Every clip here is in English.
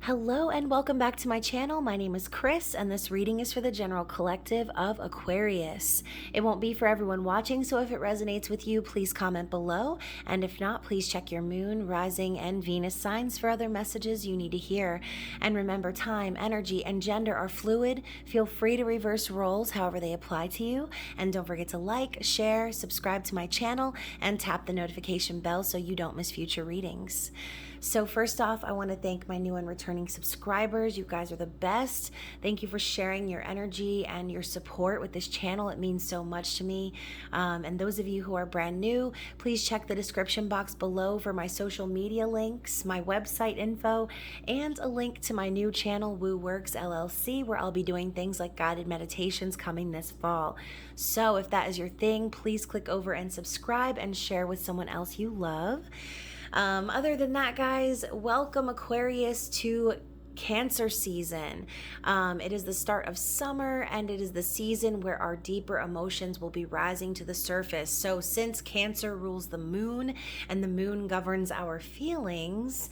Hello and welcome back to my channel. My name is Chris and this reading is for the general collective of Aquarius. It won't be for everyone watching, so if it resonates with you, please comment below. And if not, please check your moon, rising, and Venus signs for other messages you need to hear. And remember, time, energy, and gender are fluid. Feel free to reverse roles however they apply to you. And don't forget to like, share, subscribe to my channel, and tap the notification bell so you don't miss future readings. So first off, I want to thank my new and returning subscribers. You guys are the best. Thank you for sharing your energy and your support with this channel. It means so much to me. And those of you who are brand new, please check the description box below for my social media links, my website info, and a link to my new channel, Woo Works LLC, where I'll be doing things like guided meditations coming this fall. So if that is your thing, please click over and subscribe and share with someone else you love. Other than that, guys, welcome Aquarius to Cancer season. It is the start of summer and it is the season where our deeper emotions will be rising to the surface. So since Cancer rules the moon and the moon governs our feelings,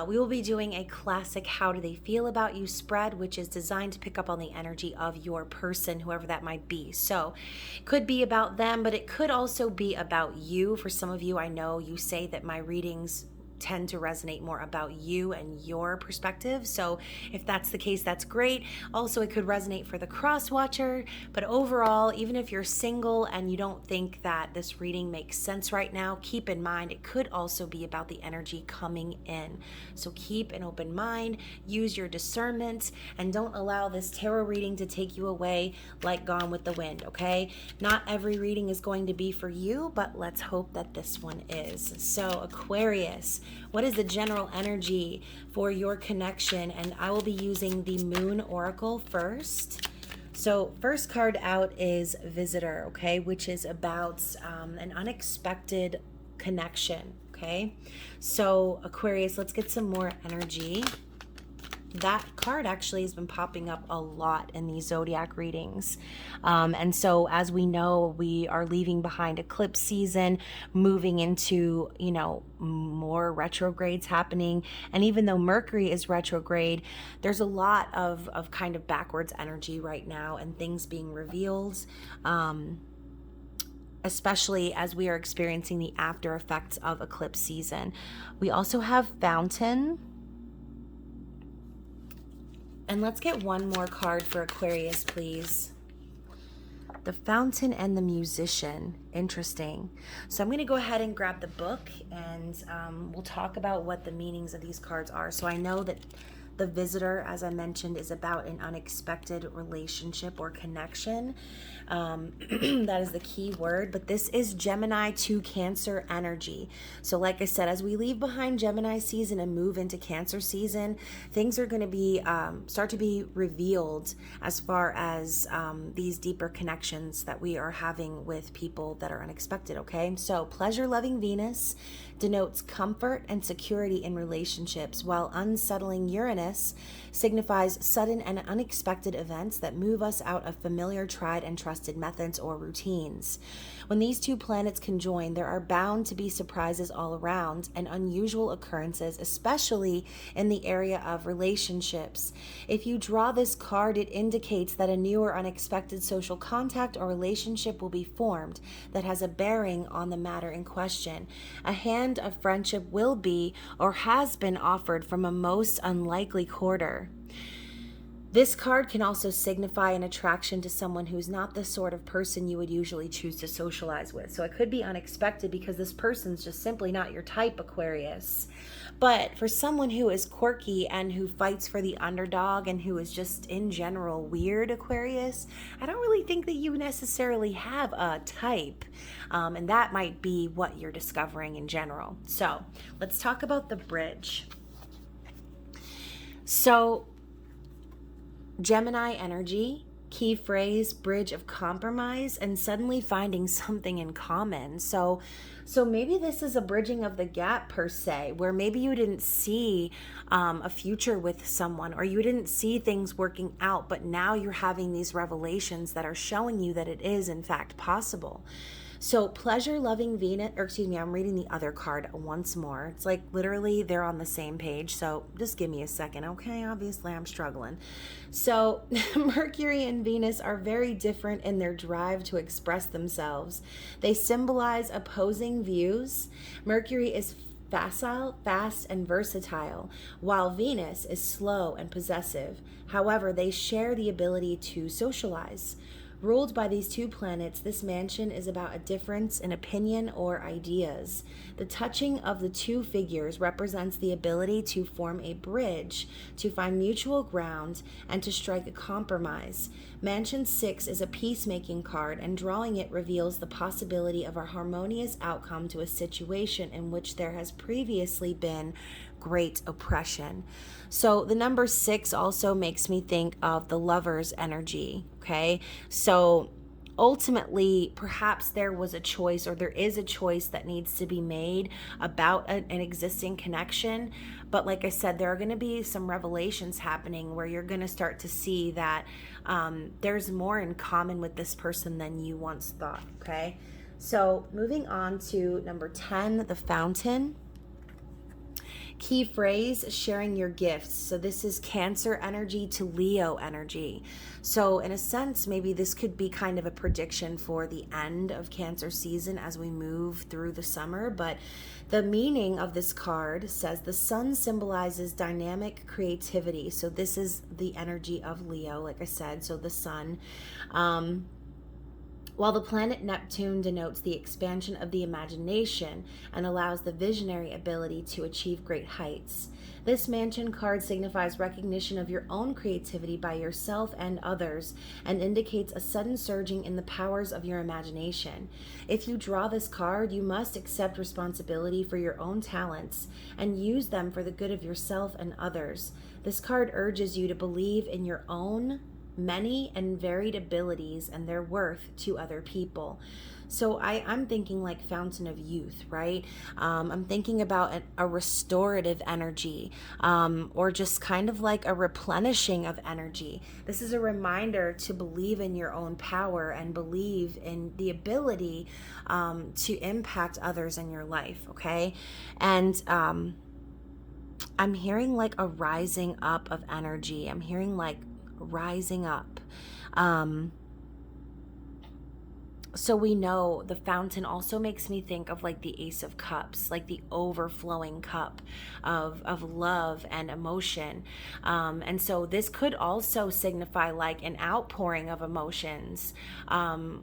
we will be doing a classic How Do They Feel About You spread, which is designed to pick up on the energy of your person, whoever that might be. So it could be about them, but it could also be about you. For some of you, I know you say that my readings tend to resonate more about you and your perspective. So if that's the case, that's great. Also, it could resonate for the cross watcher, but overall, even if you're single and you don't think that this reading makes sense right now, keep in mind it could also be about the energy coming in. So keep an open mind, use your discernment, and don't allow this tarot reading to take you away like Gone with the Wind, okay? Not every reading is going to be for you, but let's hope that this one is. So Aquarius, what is the general energy for your connection? And I will be using the Moon Oracle first. So first card out is Visitor, okay, which is about an unexpected connection, okay? So Aquarius, let's get some more energy. That card actually has been popping up a lot in these zodiac readings. And so as we know, we are leaving behind eclipse season, moving into, more retrogrades happening. And even though Mercury is retrograde, there's a lot of kind of backwards energy right now and things being revealed. Especially as we are experiencing the after effects of eclipse season. We also have Fountain. And let's get one more card for Aquarius, please. The Fountain and the Musician. Interesting. So I'm going to go ahead and grab the book and we'll talk about what the meanings of these cards are. So I know that the Visitor, as I mentioned, is about an unexpected relationship or connection. That is the key word, but this is Gemini to Cancer energy. So like I said, as we leave behind Gemini season and move into Cancer season, things are going to be start to be revealed as far as these deeper connections that we are having with people that are unexpected, okay? So pleasure-loving Venus denotes comfort and security in relationships, while unsettling Uranus signifies sudden and unexpected events that move us out of familiar, tried and trusted methods or routines. When these two planets conjoin, there are bound to be surprises all around and unusual occurrences, especially in the area of relationships. If you draw this card, it indicates that a new or unexpected social contact or relationship will be formed that has a bearing on the matter in question. A hand of friendship will be or has been offered from a most unlikely quarter. This card can also signify an attraction to someone who's not the sort of person you would usually choose to socialize with. So it could be unexpected because this person's just simply not your type, Aquarius. But for someone who is quirky and who fights for the underdog and who is just in general weird, Aquarius, I don't really think that you necessarily have a type. And that might be what you're discovering in general. So let's talk about the bridge. So Gemini energy, key phrase, bridge of compromise, and suddenly finding something in common. So maybe this is a bridging of the gap per se, where maybe you didn't see a future with someone or you didn't see things working out, but now you're having these revelations that are showing you that it is in fact possible. So pleasure-loving Venus, or excuse me, I'm reading the other card once more. It's like literally they're on the same page. So just give me a second, okay? Obviously I'm struggling. So Mercury and Venus are very different in their drive to express themselves. They symbolize opposing views. Mercury is facile, fast, and versatile, while Venus is slow and possessive. However, they share the ability to socialize. Ruled by these two planets, this mansion is about a difference in opinion or ideas. The touching of the two figures represents the ability to form a bridge, to find mutual ground, and to strike a compromise. Mansion 6 is a peacemaking card, and drawing it reveals the possibility of a harmonious outcome to a situation in which there has previously been great oppression. So the number 6 also makes me think of the Lover's energy, okay? So ultimately, perhaps there was a choice, or there is a choice that needs to be made about an existing connection. But like I said, there are going to be some revelations happening where you're going to start to see that there's more in common with this person than you once thought, okay? So moving on to number 10, the Fountain. Key phrase, sharing your gifts. So this is Cancer energy to Leo energy. So in a sense, maybe this could be kind of a prediction for the end of Cancer season as we move through the summer. But the meaning of this card says the sun symbolizes dynamic creativity. So this is the energy of Leo, like I said. So the sun. While the planet Neptune denotes the expansion of the imagination and allows the visionary ability to achieve great heights. This mansion card signifies recognition of your own creativity by yourself and others and indicates a sudden surging in the powers of your imagination. If you draw this card, you must accept responsibility for your own talents and use them for the good of yourself and others. This card urges you to believe in your own many and varied abilities and their worth to other people. So I'm thinking like fountain of youth, right? I'm thinking about a restorative energy, or just kind of like a replenishing of energy. This is a reminder to believe in your own power and believe in the ability to impact others in your life, okay? And I'm hearing like a rising up of energy. I'm hearing like rising up. So we know the fountain also makes me think of like the Ace of Cups, like the overflowing cup of love and emotion. And so this could also signify like an outpouring of emotions. And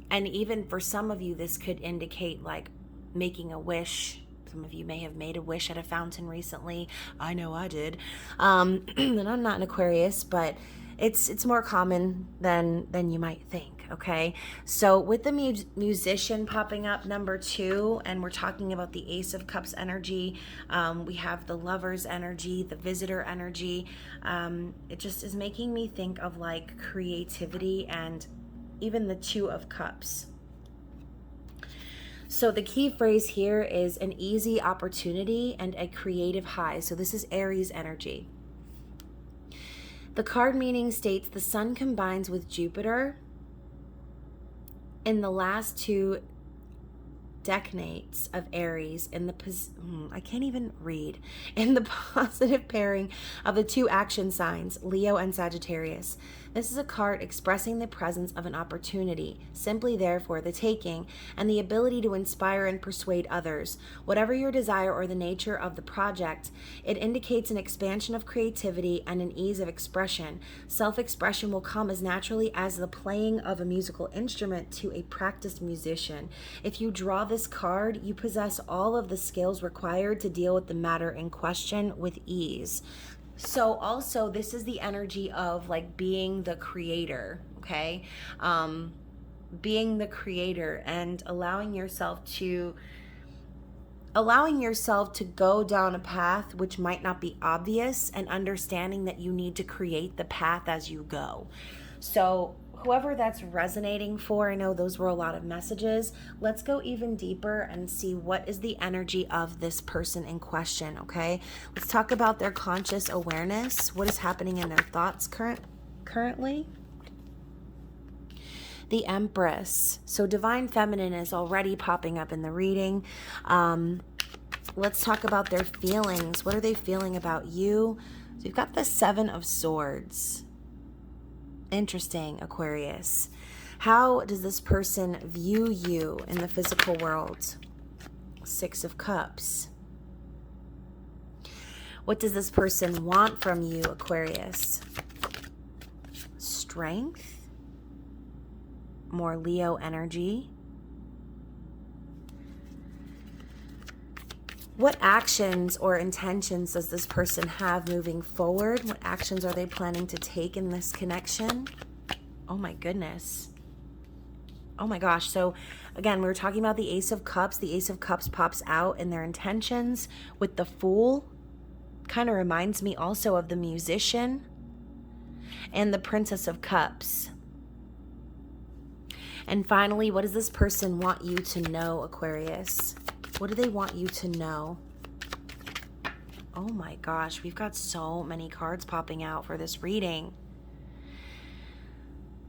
even for some of you, this could indicate like making a wish. Some of you may have made a wish at a fountain recently. I know I did. And I'm not an Aquarius, but it's more common than you might think, okay? So with the musician popping up, number 2, and we're talking about the Ace of Cups energy, we have the Lover's energy, the Visitor energy. It just is making me think of like creativity and even the Two of Cups. So the key phrase here is an easy opportunity and a creative high. So this is Aries energy. The card meaning states the sun combines with Jupiter in the last 2 decanates of Aries in the I can't even read, in the positive pairing of the 2 action signs, Leo and Sagittarius. This is a card expressing the presence of an opportunity, simply there for the taking, and the ability to inspire and persuade others. Whatever your desire or the nature of the project, it indicates an expansion of creativity and an ease of expression. Self-expression will come as naturally as the playing of a musical instrument to a practiced musician. If you draw this card, you possess all of the skills required to deal with the matter in question with ease. So also this is the energy of like being the creator, okay? Being the creator and allowing yourself to go down a path which might not be obvious, and understanding that you need to create the path as you go. So whoever that's resonating for, I know those were a lot of messages. Let's go even deeper and see what is the energy of this person in question, okay? Let's talk about their conscious awareness. What is happening in their thoughts currently? The Empress. So Divine Feminine is already popping up in the reading. Let's talk about their feelings. What are they feeling about you? So you've got the Seven of Swords. Interesting, Aquarius. How does this person view you in the physical world? Six of Cups. What does this person want from you, Aquarius? Strength. More Leo energy. What actions or intentions does this person have moving forward? What actions are they planning to take in this connection? Oh my goodness. Oh my gosh. So again, we were talking about the Ace of Cups. The Ace of Cups pops out in their intentions with the Fool. Kind of reminds me also of the Musician and the Princess of Cups. And finally, what does this person want you to know, Aquarius? What do they want you to know? Oh my gosh, we've got so many cards popping out for this reading.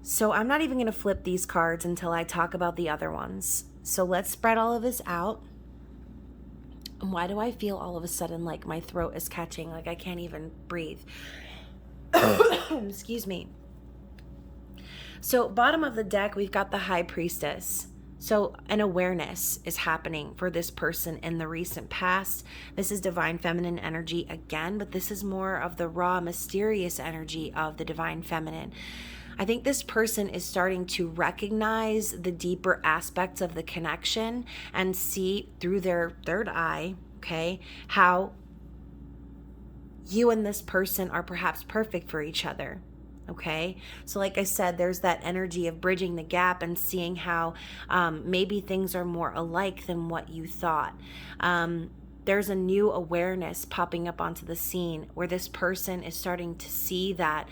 So I'm not even going to flip these cards until I talk about the other ones. So let's spread all of this out. And why do I feel all of a sudden like my throat is catching, like I can't even breathe? Excuse me. So bottom of the deck, we've got the High Priestess. So an awareness is happening for this person in the recent past. This is Divine Feminine energy again, but this is more of the raw, mysterious energy of the Divine Feminine. I think this person is starting to recognize the deeper aspects of the connection and see through their third eye, okay, how you and this person are perhaps perfect for each other. Okay, so like I said, there's that energy of bridging the gap and seeing how maybe things are more alike than what you thought. There's a new awareness popping up onto the scene where this person is starting to see that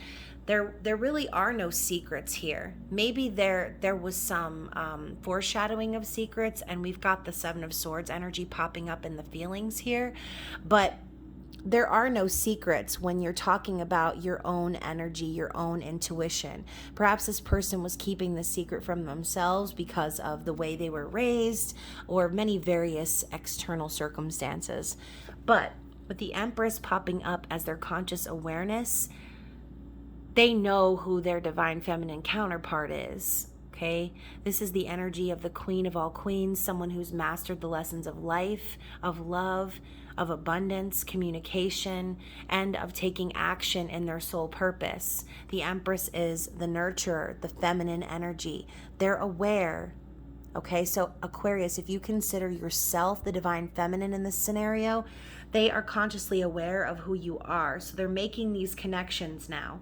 there really are no secrets here. Maybe there was some foreshadowing of secrets, and we've got the Seven of Swords energy popping up in the feelings here, but there are no secrets when you're talking about your own energy, your own intuition. Perhaps this person was keeping the secret from themselves because of the way they were raised or many various external circumstances. But with the Empress popping up as their conscious awareness, they know who their Divine Feminine counterpart is. Okay, this is the energy of the Queen of all queens, someone who's mastered the lessons of life, of love, of abundance, communication, and of taking action in their soul purpose. The Empress is the nurturer, the feminine energy. They're aware. Okay, so Aquarius, if you consider yourself the Divine Feminine in this scenario, they are consciously aware of who you are. So they're making these connections now.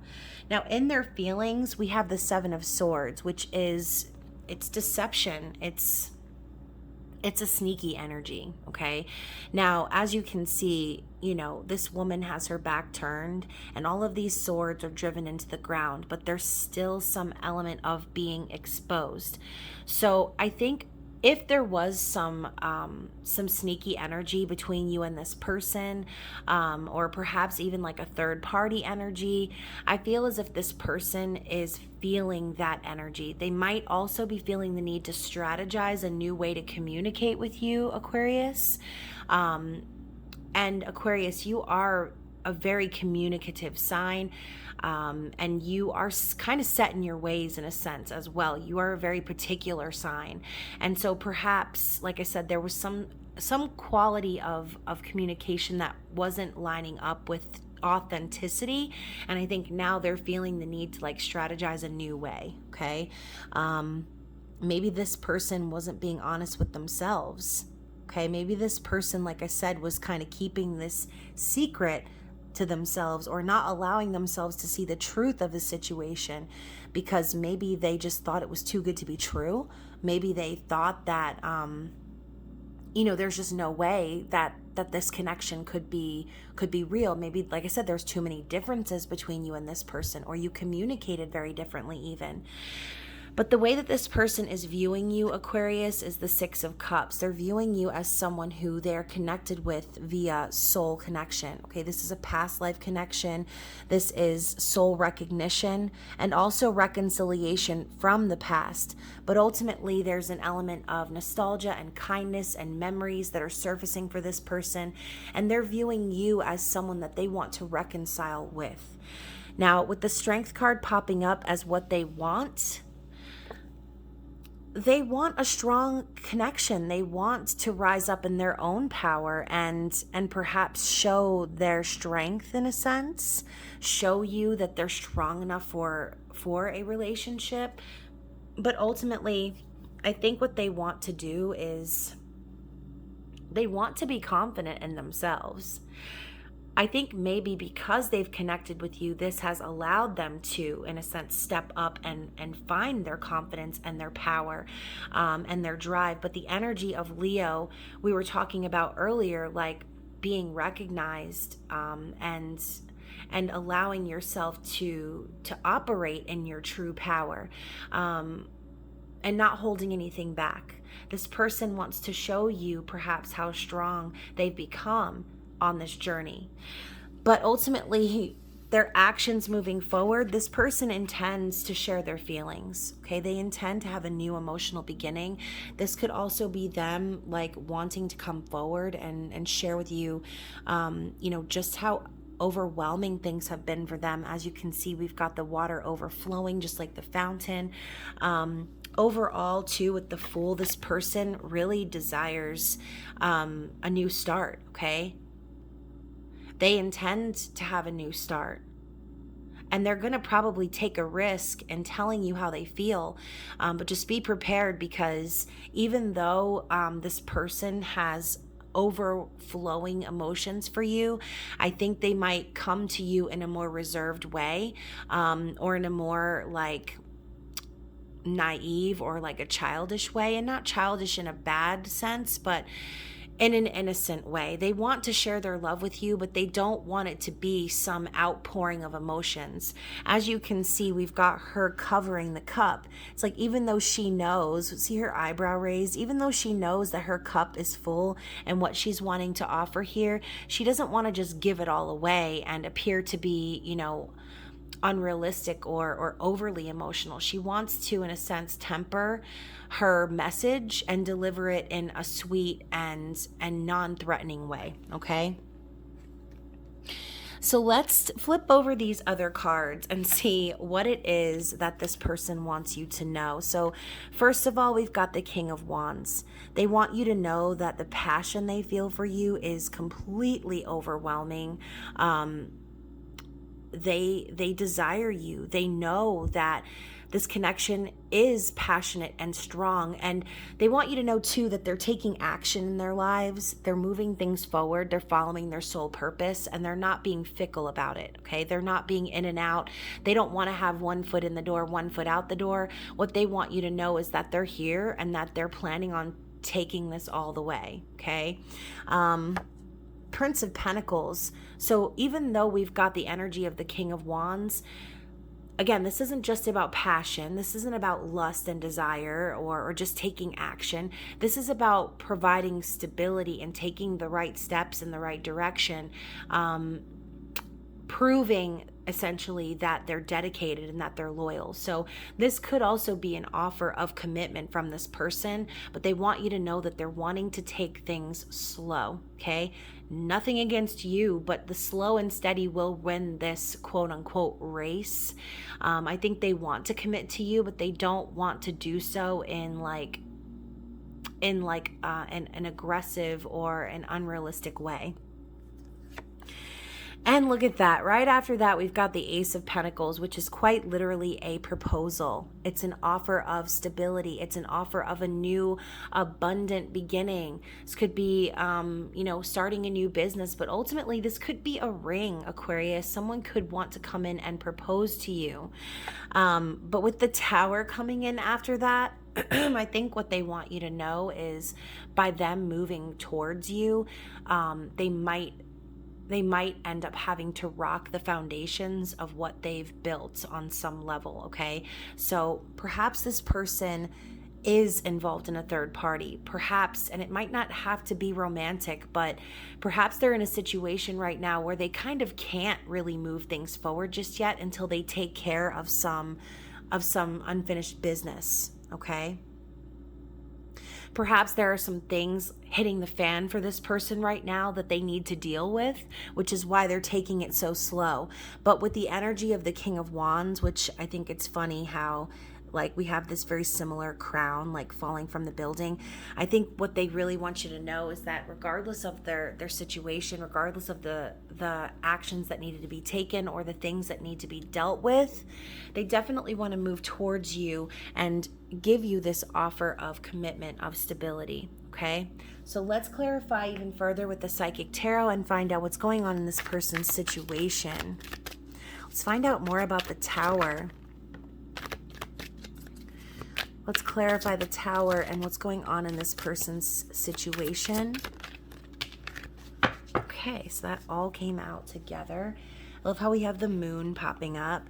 Now, in their feelings, we have the Seven of Swords, which is, it's deception. It's a sneaky energy, okay? Now, as you can see, you know, this woman has her back turned and all of these swords are driven into the ground, but there's still some element of being exposed. So I think if there was some sneaky energy between you and this person, or perhaps even like a third party energy, I feel as if this person is feeling that energy. They might also be feeling the need to strategize a new way to communicate with you, Aquarius. And Aquarius, you are a very communicative sign, and you are kind of set in your ways in a sense as well. You are a very particular sign, and so perhaps, like I said, there was some quality of communication that wasn't lining up with authenticity, and I think now they're feeling the need to like strategize a new way. Okay, maybe this person wasn't being honest with themselves. Okay, maybe this person, like I said, was kind of keeping this secret to themselves or not allowing themselves to see the truth of the situation because maybe they just thought it was too good to be true. Maybe they thought that, there's just no way that this connection could be real. Maybe, like I said, there's too many differences between you and this person, or you communicated very differently even. But the way that this person is viewing you, Aquarius, is the Six of Cups. They're viewing you as someone who they're connected with via soul connection. Okay, this is a past life connection. This is soul recognition and also reconciliation from the past. But ultimately, there's an element of nostalgia and kindness and memories that are surfacing for this person. And they're viewing you as someone that they want to reconcile with. Now, with the Strength card popping up as what they want a strong connection. They want to rise up in their own power and perhaps show their strength in a sense, show you that they're strong enough for a relationship. But ultimately, I think what they want to do is they want to be confident in themselves. I think maybe because they've connected with you, this has allowed them to, in a sense, step up and find their confidence and their power and their drive. But the energy of Leo, we were talking about earlier, like being recognized and allowing yourself to operate in your true power and not holding anything back. This person wants to show you perhaps how strong they've become on this journey. But ultimately, their actions moving forward, this person intends to share their feelings. Okay, they intend to have a new emotional beginning. This could also be them like wanting to come forward and share with you, just how overwhelming things have been for them. As you can see, we've got the water overflowing just like the fountain. Overall, too, with the Fool, this person really desires a new start, okay? They intend to have a new start. And they're going to probably take a risk in telling you how they feel. But just be prepared, because even though this person has overflowing emotions for you, I think they might come to you in a more reserved way, or in a more like naive or like a childish way. And not childish in a bad sense, but in an innocent way. They want to share their love with you, but they don't want it to be some outpouring of emotions. As you can see, we've got her covering the cup. It's like, even though she knows, see her eyebrow raised, even though she knows that her cup is full and what she's wanting to offer here, she doesn't want to just give it all away and appear to be, unrealistic or overly emotional. She wants to, in a sense, temper her message and deliver it in a sweet and non-threatening way, okay? So let's flip over these other cards and see what it is that this person wants you to know. So first of all, we've got the King of Wands. They want you to know that the passion they feel for you is completely overwhelming. They desire you. They know that this connection is passionate and strong, and they want you to know too that they're taking action in their lives. They're moving things forward. They're following their soul purpose, and they're not being fickle about it. Okay, they're not being in and out. They don't want to have one foot in the door, one foot out the door. What they want you to know is that they're here and that they're planning on taking this all the way. Okay. Prince of Pentacles. So even though we've got the energy of the King of Wands, again, this isn't just about passion. This isn't about lust and desire or just taking action. This is about providing stability and taking the right steps in the right direction, proving essentially that they're dedicated and that they're loyal. So this could also be an offer of commitment from this person, but they want you to know that they're wanting to take things slow, okay? Nothing against you, but the slow and steady will win this quote unquote race. I think they want to commit to you, but they don't want to do so in an aggressive or an unrealistic way. And look at that. Right after that, we've got the Ace of Pentacles, which is quite literally a proposal. It's an offer of stability. It's an offer of a new, abundant beginning. This could be, starting a new business, but ultimately this could be a ring, Aquarius. Someone could want to come in and propose to you. But with the Tower coming in after that, I think what they want you to know is by them moving towards you, they might they might end up having to rock the foundations of what they've built on some level, okay? So perhaps this person is involved in a third party, perhaps, and it might not have to be romantic, but perhaps they're in a situation right now where they kind of can't really move things forward just yet until they take care of some unfinished business, okay? Perhaps there are some things hitting the fan for this person right now that they need to deal with, which is why they're taking it so slow. But with the energy of the King of Wands, which I think it's funny how like we have this very similar crown like falling from the building. I think what they really want you to know is that regardless of their situation, regardless of the actions that needed to be taken or the things that need to be dealt with, they definitely want to move towards you and give you this offer of commitment, of stability, okay? So let's clarify even further with the Psychic Tarot and find out what's going on in this person's situation. Let's find out more about the Tower. Let's clarify the Tower and what's going on in this person's situation. Okay, so that all came out together. I love how we have the Moon popping up.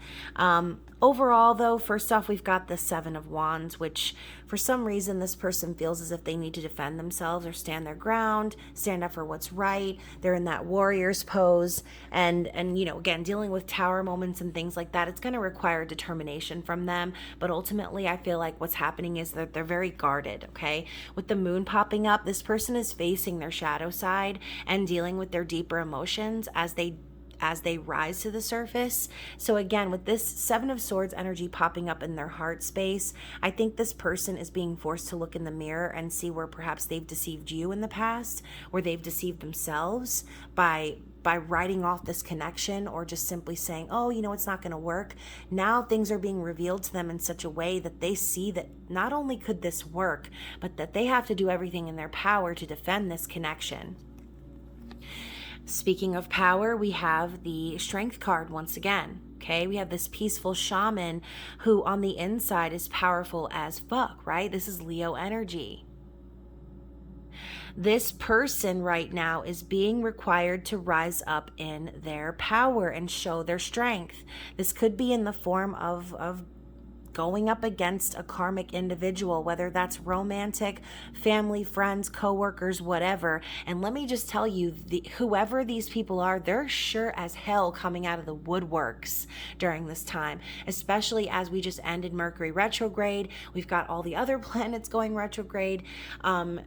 Overall, though, first off, we've got the Seven of Wands, which for some reason this person feels as if they need to defend themselves or stand their ground, stand up for what's right. They're in that warrior's pose. And you know, again, dealing with tower moments and things like that, it's going to require determination from them. But ultimately, I feel like what's happening is that they're very guarded, okay? With the Moon popping up, this person is facing their shadow side and dealing with their deeper emotions as they rise to the surface. So again, with this Seven of Swords energy popping up in their heart space, I think this person is being forced to look in the mirror and see where perhaps they've deceived you in the past, where they've deceived themselves by writing off this connection or just simply saying, oh, you know, it's not going to work. Now things are being revealed to them in such a way that they see that not only could this work, but that they have to do everything in their power to defend this connection. Speaking of power, we have the Strength card once again. Okay, we have this peaceful shaman who on the inside is powerful as fuck, right? This is Leo energy. This person right now is being required to rise up in their power and show their strength. This could be in the form of going up against a karmic individual, whether that's romantic, family, friends, coworkers, whatever. And let me just tell you, whoever these people are, they're sure as hell coming out of the woodworks during this time, especially as we just ended Mercury retrograde. We've got all the other planets going retrograde.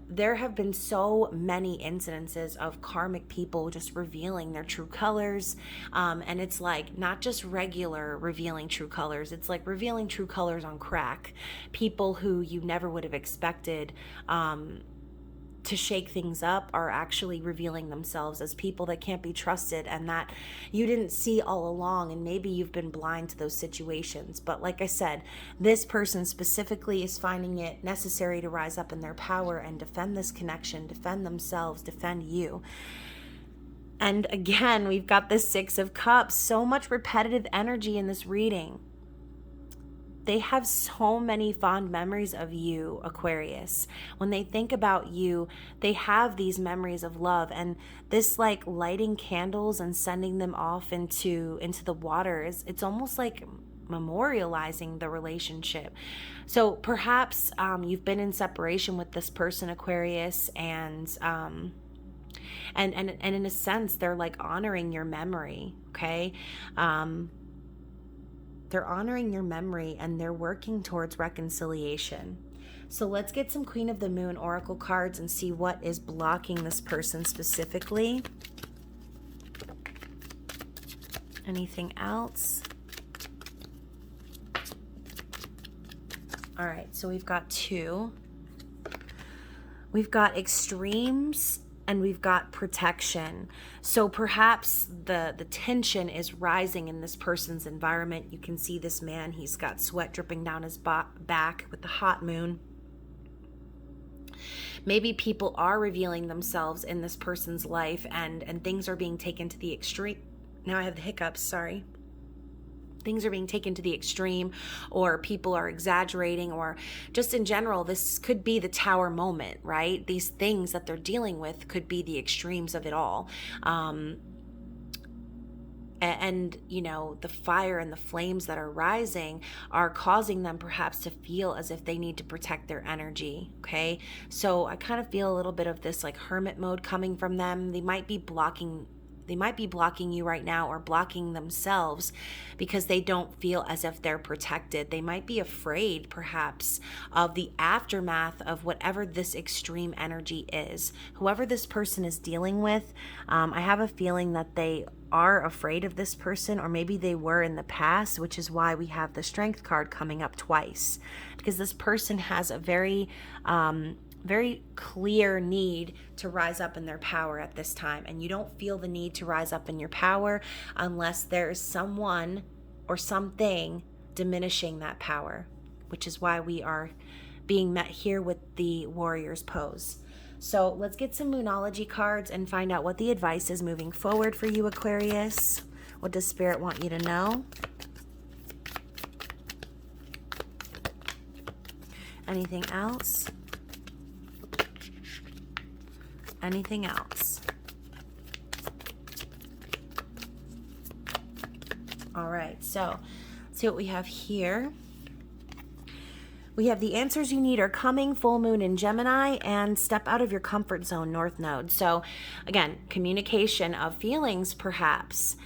There have been so many incidences of karmic people just revealing their true colors. And it's like not just regular revealing true colors, it's like revealing true colors on crack. People who you never would have expected to shake things up are actually revealing themselves as people that can't be trusted and that you didn't see all along, and maybe you've been blind to those situations. But like I said, this person specifically is finding it necessary to rise up in their power and defend this connection, defend themselves, defend you. And again, we've got this Six of Cups, so much repetitive energy in this reading. They have so many fond memories of you, Aquarius. When they think about you, they have these memories of love. And this like lighting candles and sending them off into the water, it's almost like memorializing the relationship. So perhaps you've been in separation with this person, Aquarius, and in a sense, they're like honoring your memory, okay? They're honoring your memory and they're working towards reconciliation. So let's get some Queen of the Moon Oracle cards and see what is blocking this person specifically. Anything else? All right, so we've got two. We've got extremes and we've got protection. So perhaps the tension is rising in this person's environment. You can see this man, he's got sweat dripping down his back with the hot moon. Maybe people are revealing themselves in this person's life and things are being taken to the extreme. Now I have the hiccups, sorry. Things are being taken to the extreme, or people are exaggerating, or just in general, this could be the Tower moment, right? These things that they're dealing with could be the extremes of it all. and you know, the fire and the flames that are rising are causing them perhaps to feel as if they need to protect their energy. Okay, so I kind of feel a little bit of this like hermit mode coming from them. They might be blocking you right now, or blocking themselves because they don't feel as if they're protected. They might be afraid perhaps of the aftermath of whatever this extreme energy is. Whoever this person is dealing with, I have a feeling that they are afraid of this person, or maybe they were in the past, which is why we have the Strength card coming up twice, because this person has a very clear need to rise up in their power at this time. And you don't feel the need to rise up in your power unless there is someone or something diminishing that power, which is why we are being met here with the warrior's pose. So let's get some Moonology cards and find out what the advice is moving forward for you, Aquarius. What does Spirit want you to know? Anything else? Anything else? All right, so let's see what we have here. We have the answers you need are coming, full moon in Gemini, and step out of your comfort zone, North Node. So again, communication of feelings perhaps.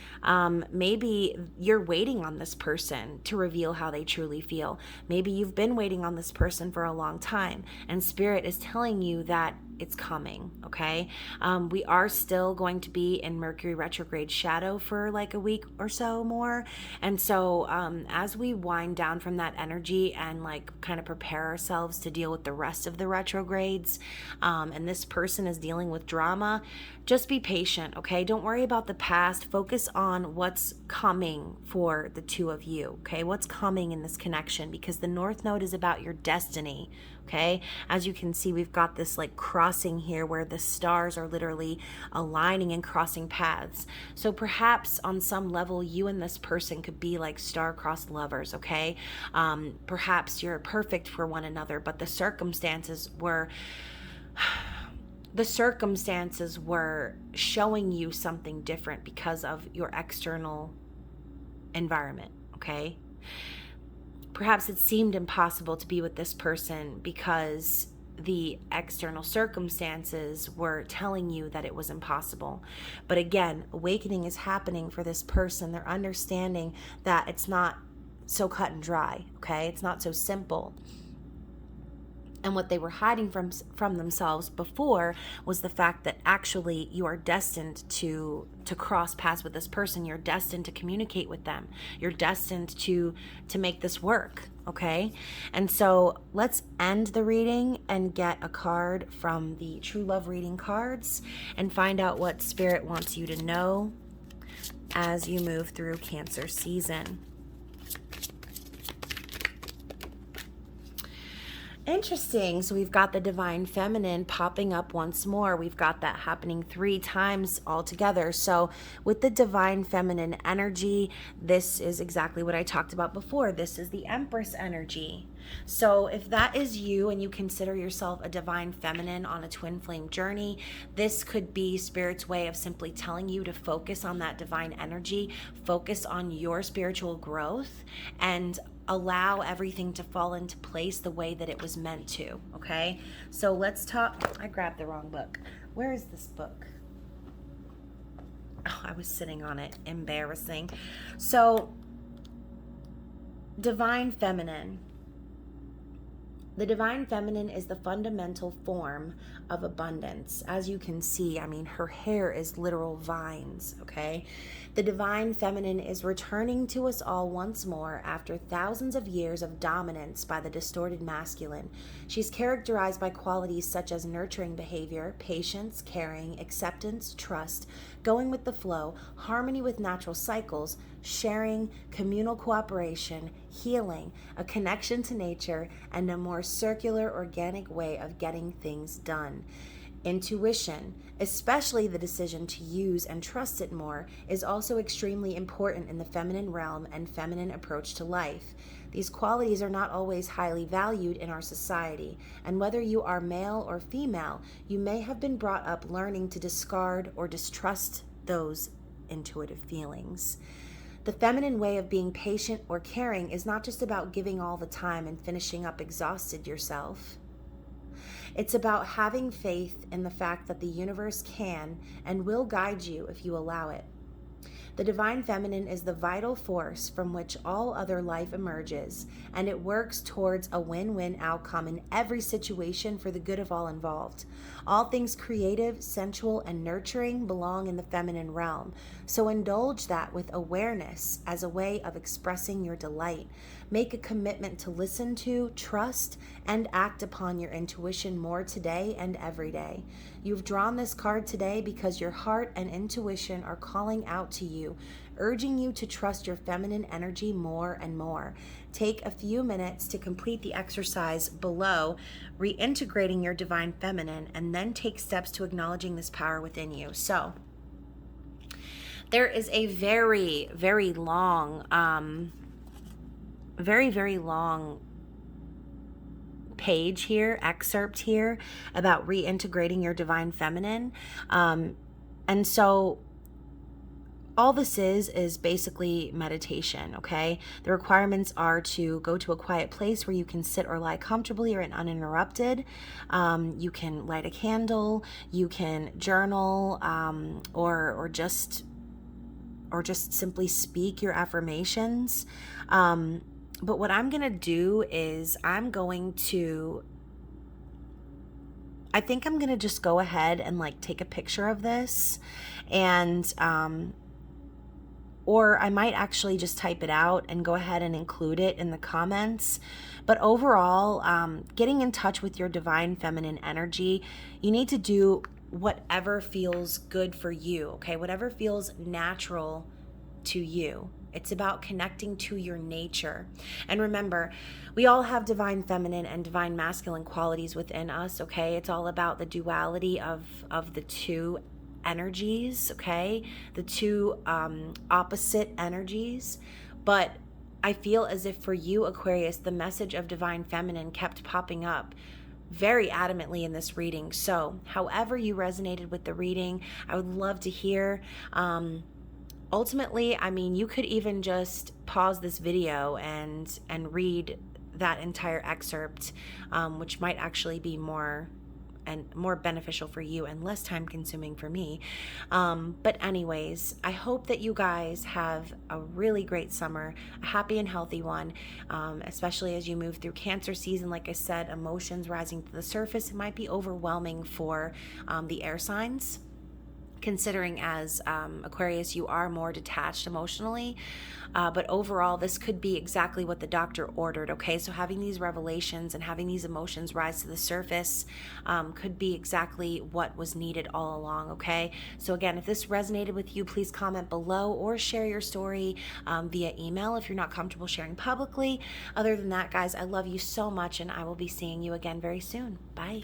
Maybe you're waiting on this person to reveal how they truly feel. Maybe you've been waiting on this person for a long time, and Spirit is telling you that it's coming, okay? We are still going to be in Mercury retrograde shadow for like a week or so more. And so as we wind down from that energy and like kind of prepare ourselves to deal with the rest of the retrogrades, and this person is dealing with drama, just be patient, okay? Don't worry about the past. Focus on what's coming for the two of you, okay? What's coming in this connection, because the North Node is about your destiny, okay? As you can see, we've got this like crossing here where the stars are literally aligning and crossing paths. So perhaps on some level, you and this person could be like star-crossed lovers, okay? Perhaps you're perfect for one another, but the circumstances were showing you something different because of your external environment, okay? Perhaps it seemed impossible to be with this person because the external circumstances were telling you that it was impossible. But again, awakening is happening for this person. They're understanding that it's not so cut and dry, okay? It's not so simple. And what they were hiding from themselves before was the fact that actually you are destined to cross paths with this person. You're destined to communicate with them. You're destined to make this work, okay? And so let's end the reading and get a card from the True Love reading cards and find out what Spirit wants you to know as you move through Cancer season. Interesting. So we've got the Divine Feminine popping up once more. We've got that happening 3 times altogether. So with the Divine Feminine energy, this is exactly what I talked about before. This is the Empress energy. So if that is you and you consider yourself a Divine Feminine on a twin flame journey, this could be Spirit's way of simply telling you to focus on that divine energy, focus on your spiritual growth, and allow everything to fall into place the way that it was meant to, okay? So let's talk. I grabbed the wrong book. Where is this book? Oh, I was sitting on it. Embarrassing. So, Divine Feminine. The Divine Feminine is the fundamental form of abundance. As you can see, I mean, her hair is literal vines, okay? The Divine Feminine is returning to us all once more after thousands of years of dominance by the distorted masculine. She's characterized by qualities such as nurturing behavior, patience, caring, acceptance, trust, going with the flow, harmony with natural cycles, sharing, communal cooperation, healing, a connection to nature, and a more circular, organic way of getting things done. Intuition, especially the decision to use and trust it more, is also extremely important in the feminine realm and feminine approach to life. These qualities are not always highly valued in our society, and whether you are male or female, you may have been brought up learning to discard or distrust those intuitive feelings. The feminine way of being patient or caring is not just about giving all the time and finishing up exhausted yourself. It's about having faith in the fact that the universe can and will guide you if you allow it. The divine feminine is the vital force from which all other life emerges, and it works towards a win-win outcome in every situation for the good of all involved. All things creative, sensual, and nurturing belong in the feminine realm, so indulge that with awareness as a way of expressing your delight. Make a commitment to listen to, trust, and act upon your intuition more today and every day. You've drawn this card today because your heart and intuition are calling out to you, urging you to trust your feminine energy more and more. Take a few minutes to complete the exercise below, reintegrating your divine feminine, and then take steps to acknowledging this power within you. So, there is a very, very long page here, excerpt here about reintegrating your divine feminine. And so all this is basically meditation, okay? The requirements are to go to a quiet place where you can sit or lie comfortably or uninterrupted. You can light a candle, you can journal, or just simply speak your affirmations. But what I'm going to do is I think I'm going to just go ahead and like take a picture of this, and or I might actually just type it out and go ahead and include it in the comments. But overall, getting in touch with your divine feminine energy, you need to do whatever feels good for you, okay? Whatever feels natural to you. It's about connecting to your nature. And remember, we all have divine feminine and divine masculine qualities within us, okay? It's all about the duality of the two energies, okay? The two opposite energies. But I feel as if for you, Aquarius, the message of divine feminine kept popping up very adamantly in this reading. So however you resonated with the reading, I would love to hear. Ultimately, I mean, you could even just pause this video and read that entire excerpt, which might actually be more beneficial for you and less time consuming for me. But anyways, I hope that you guys have a really great summer, a happy and healthy one, especially as you move through Cancer season. Like I said, emotions rising to the surface. It might be overwhelming for the air signs, considering as Aquarius, you are more detached emotionally. But overall, this could be exactly what the doctor ordered, okay? So having these revelations and having these emotions rise to the surface could be exactly what was needed all along, okay? So again, if this resonated with you, please comment below or share your story via email if you're not comfortable sharing publicly. Other than that, guys, I love you so much, and I will be seeing you again very soon. Bye.